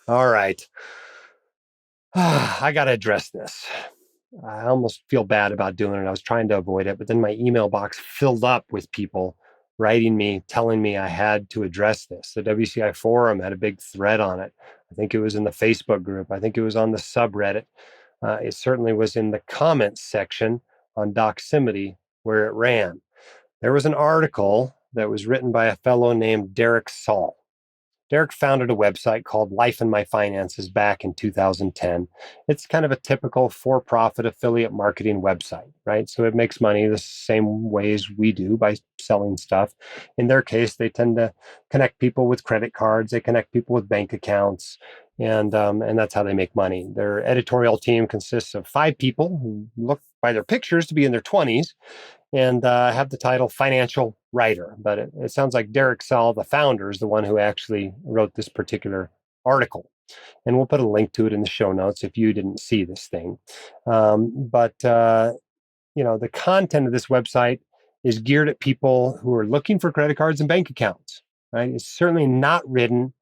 All right. I got to address this. I almost feel bad about doing it. I was trying to avoid it, but then my email box filled up with people writing me, telling me I had to address this. The WCI forum had a big thread on it. I think it was in the Facebook group. I think it was on the subreddit. It certainly was in the comments section on Doximity where it ran. There was an article that was written by a fellow named Derek Sall. Derek founded a website called Life in My Finances back in 2010. It's kind of a typical for-profit affiliate marketing website, right? So it makes money the same ways we do by selling stuff. In their case, they tend to connect people with credit cards. They connect people with bank accounts, and that's how they make money. Their editorial team consists of 5 people who look by their pictures to be in their 20s and have the title financial writer. But it sounds like Derek Sall, the founder, is the one who actually wrote this particular article. And we'll put a link to it in the show notes if you didn't see this thing. The content of this website is geared at people who are looking for credit cards and bank accounts, right? It's certainly not written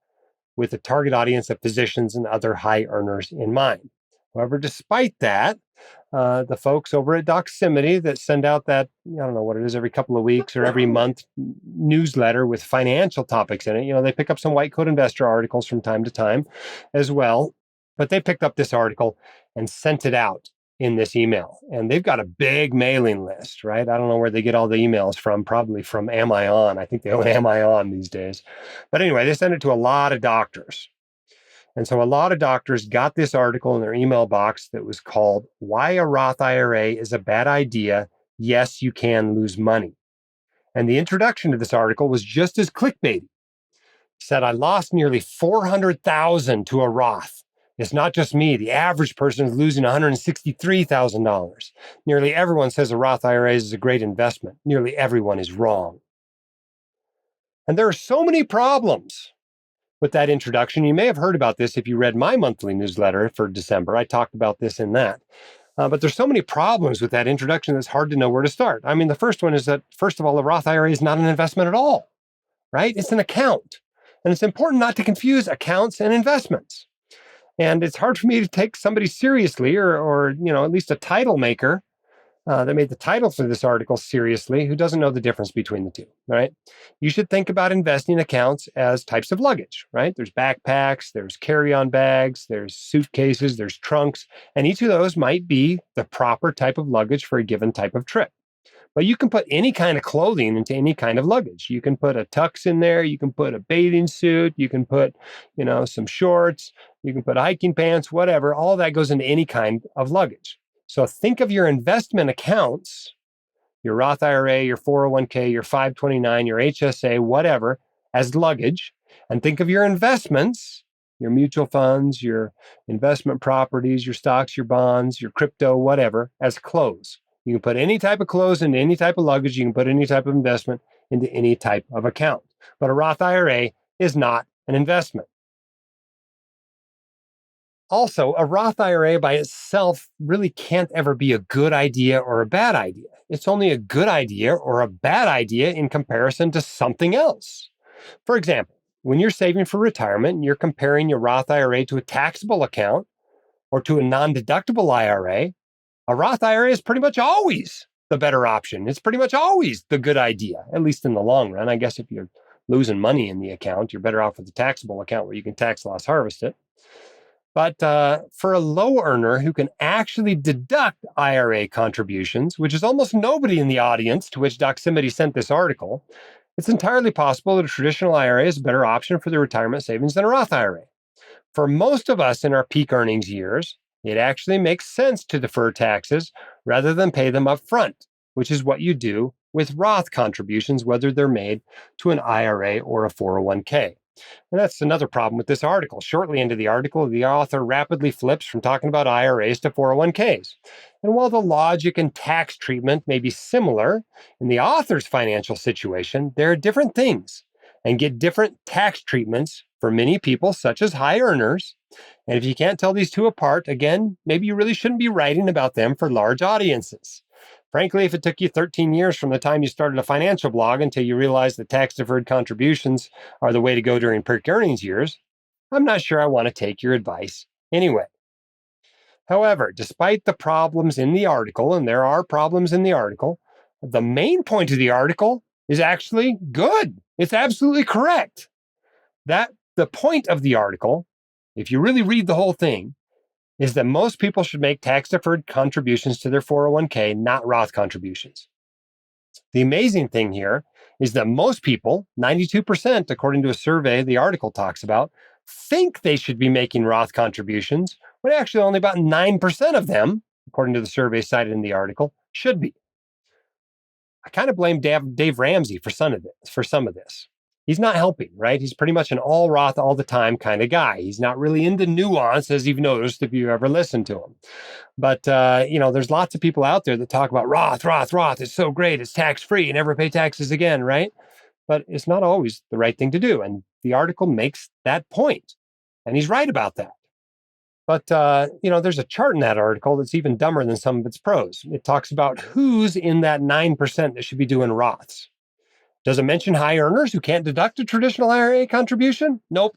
with a target audience of physicians and other high earners in mind. However, despite that, the folks over at Doximity that send out that, I don't know what it is, every couple of weeks or every month newsletter with financial topics in it, they pick up some white coat investor articles from time to time as well. But they picked up this article and sent it out in this email. And they've got a big mailing list, right? I don't know where they get all the emails from, probably from Am I On. I think they own Am I On these days. But anyway, they send it to a lot of doctors. And so a lot of doctors got this article in their email box that was called Why a Roth IRA is a Bad Idea. Yes, You Can Lose Money. And the introduction to this article was just as clickbaity. It said, I lost nearly $400,000 to a Roth. It's not just me. The average person is losing $163,000. Nearly everyone says a Roth IRA is a great investment. Nearly everyone is wrong. And there are so many problems with that introduction. You may have heard about this if you read my monthly newsletter for December. I talked about this in that. But there's so many problems with that introduction that it's hard to know where to start. I mean, the first one is that, first of all, a Roth IRA is not an investment at all, right? It's an account. And it's important not to confuse accounts and investments. And it's hard for me to take somebody seriously or at least a title maker that made the title for this article seriously, who doesn't know the difference between the two, right? You should think about investing accounts as types of luggage, right? There's backpacks, there's carry-on bags, there's suitcases, there's trunks, and each of those might be the proper type of luggage for a given type of trip. But you can put any kind of clothing into any kind of luggage. You can put a tux in there. You can put a bathing suit. You can put, some shorts. You can put hiking pants, whatever. All that goes into any kind of luggage. So think of your investment accounts, your Roth IRA, your 401k, your 529, your HSA, whatever, as luggage. And think of your investments, your mutual funds, your investment properties, your stocks, your bonds, your crypto, whatever, as clothes. You can put any type of clothes into any type of luggage. You can put any type of investment into any type of account. But a Roth IRA is not an investment. Also, a Roth IRA by itself really can't ever be a good idea or a bad idea. It's only a good idea or a bad idea in comparison to something else. For example, when you're saving for retirement and you're comparing your Roth IRA to a taxable account or to a non-deductible IRA, a Roth IRA is pretty much always the better option. It's pretty much always the good idea, at least in the long run. I guess if you're losing money in the account, you're better off with the taxable account where you can tax loss harvest it. But for a low earner who can actually deduct IRA contributions, which is almost nobody in the audience to which Doximity sent this article, it's entirely possible that a traditional IRA is a better option for their retirement savings than a Roth IRA. For most of us in our peak earnings years, it actually makes sense to defer taxes rather than pay them up front, which is what you do with Roth contributions, whether they're made to an IRA or a 401k. And that's another problem with this article. Shortly into the article, the author rapidly flips from talking about IRAs to 401ks. And while the logic and tax treatment may be similar in the author's financial situation, there are different things and get different tax treatments for many people, such as high earners. And if you can't tell these two apart, again, maybe you really shouldn't be writing about them for large audiences. Frankly, if it took you 13 years from the time you started a financial blog until you realized that tax-deferred contributions are the way to go during peak earnings years, I'm not sure I want to take your advice anyway. However, despite the problems in the article, and there are problems in the article, the main point of the article is actually good. It's absolutely correct. That the point of the article, if you really read the whole thing, is that most people should make tax deferred contributions to their 401k, not Roth contributions. The amazing thing here is that most people, 92%, according to a survey the article talks about, think they should be making Roth contributions, when actually only about 9% of them, according to the survey cited in the article, should be. I kind of blame Dave Ramsey for some of this. He's not helping, right? He's pretty much an all Roth all the time kind of guy. He's not really into nuance, as you've noticed if you ever listen to him. But, there's lots of people out there that talk about Roth. It's so great. It's tax free. Never pay taxes again, right? But it's not always the right thing to do. And the article makes that point. And he's right about that. But, there's a chart in that article that's even dumber than some of its pros. It talks about who's in that 9% that should be doing Roths. Does it mention high earners who can't deduct a traditional IRA contribution? Nope.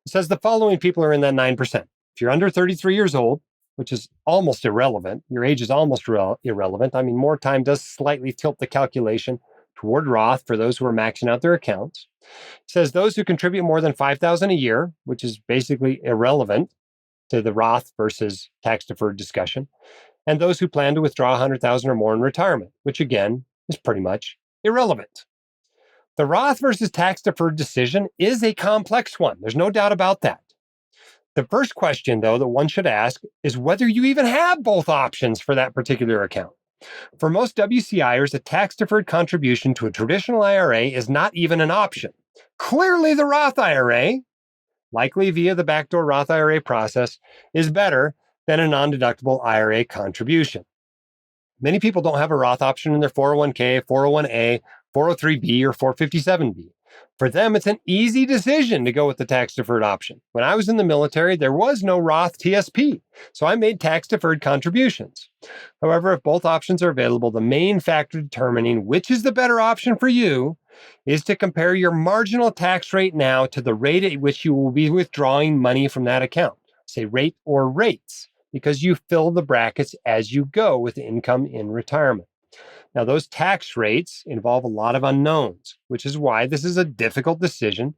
It says the following people are in that 9%. If you're under 33 years old, which is almost irrelevant, your age is almost irrelevant. I mean, more time does slightly tilt the calculation toward Roth for those who are maxing out their accounts. It says those who contribute more than $5,000 a year, which is basically irrelevant to the Roth versus tax deferred discussion, and those who plan to withdraw $100,000 or more in retirement, which again is pretty much irrelevant. The Roth versus tax deferred decision is a complex one. There's no doubt about that. The first question, though, that one should ask is whether you even have both options for that particular account. For most WCIers, a tax deferred contribution to a traditional IRA is not even an option. Clearly, the Roth IRA, likely via the backdoor Roth IRA process, is better than a non-deductible IRA contribution. Many people don't have a Roth option in their 401k, 401a, 403b, or 457b. For them, it's an easy decision to go with the tax-deferred option. When I was in the military, there was no Roth TSP, so I made tax-deferred contributions. However, if both options are available, the main factor determining which is the better option for you is to compare your marginal tax rate now to the rate at which you will be withdrawing money from that account. Say rate or rates, because you fill the brackets as you go with income in retirement. Now, those tax rates involve a lot of unknowns, which is why this is a difficult decision,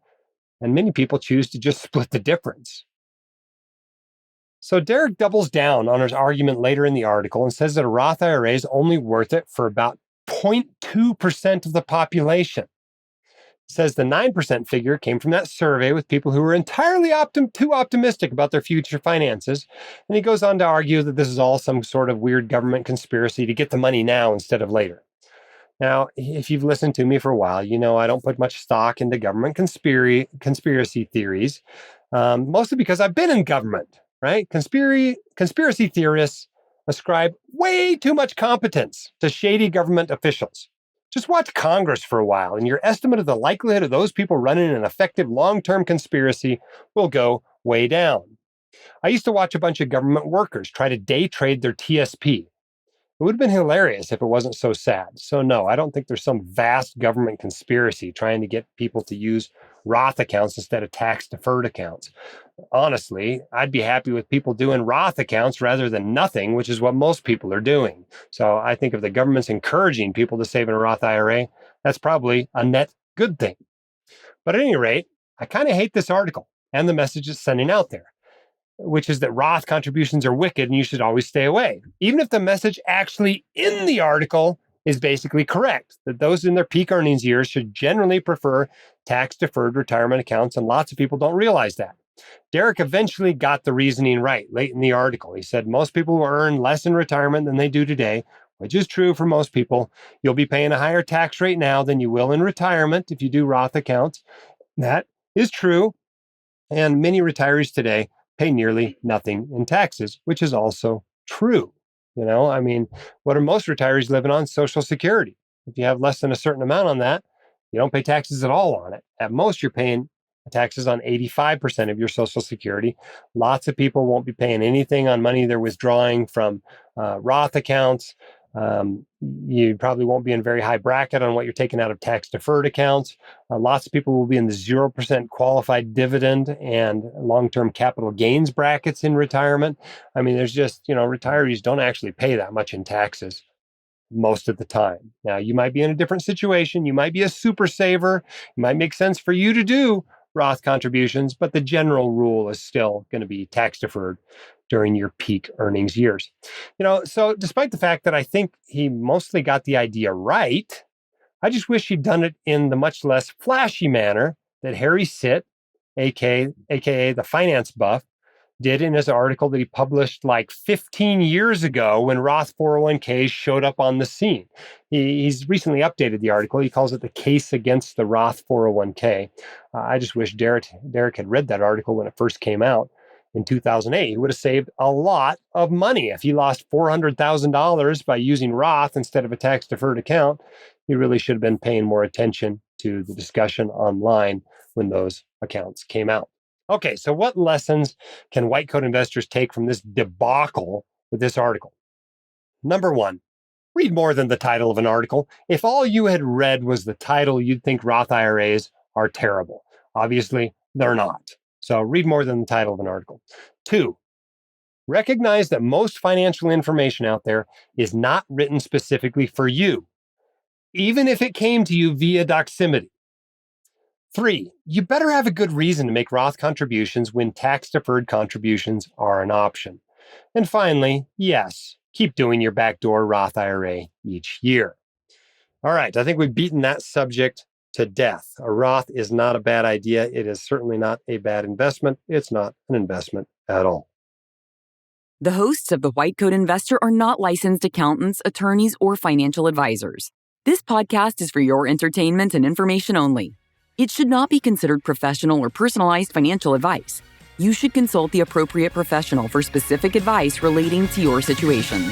and many people choose to just split the difference. So Derek doubles down on his argument later in the article and says that a Roth IRA is only worth it for about 0.2% of the population. Says the 9% figure came from that survey with people who were entirely too optimistic about their future finances. And he goes on to argue that this is all some sort of weird government conspiracy to get the money now instead of later. Now, if you've listened to me for a while, you know I don't put much stock into government conspiracy theories, mostly because I've been in government, right? Conspiracy theorists ascribe way too much competence to shady government officials. Just watch Congress for a while, and your estimate of the likelihood of those people running an effective long-term conspiracy will go way down. I used to watch a bunch of government workers try to day trade their TSP. It would have been hilarious if it wasn't so sad. So no, I don't think there's some vast government conspiracy trying to get people to use Roth accounts instead of tax-deferred accounts. Honestly, I'd be happy with people doing Roth accounts rather than nothing, which is what most people are doing. So I think if the government's encouraging people to save in a Roth IRA, that's probably a net good thing. But at any rate, I kind of hate this article and the message it's sending out there, which is that Roth contributions are wicked and you should always stay away. Even if the message actually in the article is basically correct, that those in their peak earnings years should generally prefer tax-deferred retirement accounts, and lots of people don't realize that. Derek eventually got the reasoning right late in the article. He said most people will earn less in retirement than they do today, which is true for most people. You'll be paying a higher tax rate now than you will in retirement if you do Roth accounts. That is true. And many retirees today pay nearly nothing in taxes, which is also true. What are most retirees living on? Social Security. If you have less than a certain amount on that, you don't pay taxes at all on it. At most, you're paying taxes on 85% of your Social Security. Lots of people won't be paying anything on money they're withdrawing from Roth accounts. You probably won't be in a very high bracket on what you're taking out of tax deferred accounts. Lots of people will be in the 0% qualified dividend and long-term capital gains brackets in retirement. I mean, there's just, retirees don't actually pay that much in taxes most of the time. Now, you might be in a different situation. You might be a super saver. It might make sense for you to do Roth contributions, but the general rule is still going to be tax deferred during your peak earnings years. So despite the fact that I think he mostly got the idea right, I just wish he'd done it in the much less flashy manner that Harry Sitt, aka the finance buff, did in his article that he published like 15 years ago when Roth 401ks showed up on the scene. He's recently updated the article. He calls it the case against the Roth 401k. I just wish Derek had read that article when it first came out in 2008. He would have saved a lot of money. If he lost $400,000 by using Roth instead of a tax-deferred account, he really should have been paying more attention to the discussion online when those accounts came out. Okay, so what lessons can white coat investors take from this debacle with this article? Number one, read more than the title of an article. If all you had read was the title, you'd think Roth IRAs are terrible. Obviously, they're not. So read more than the title of an article. Two, recognize that most financial information out there is not written specifically for you, even if it came to you via Doximity. 3, you better have a good reason to make Roth contributions when tax-deferred contributions are an option. And finally, yes, keep doing your backdoor Roth IRA each year. All right, I think we've beaten that subject to death. A Roth is not a bad idea. It is certainly not a bad investment. It's not an investment at all. The hosts of The White Coat Investor are not licensed accountants, attorneys, or financial advisors. This podcast is for your entertainment and information only. It should not be considered professional or personalized financial advice. You should consult the appropriate professional for specific advice relating to your situation.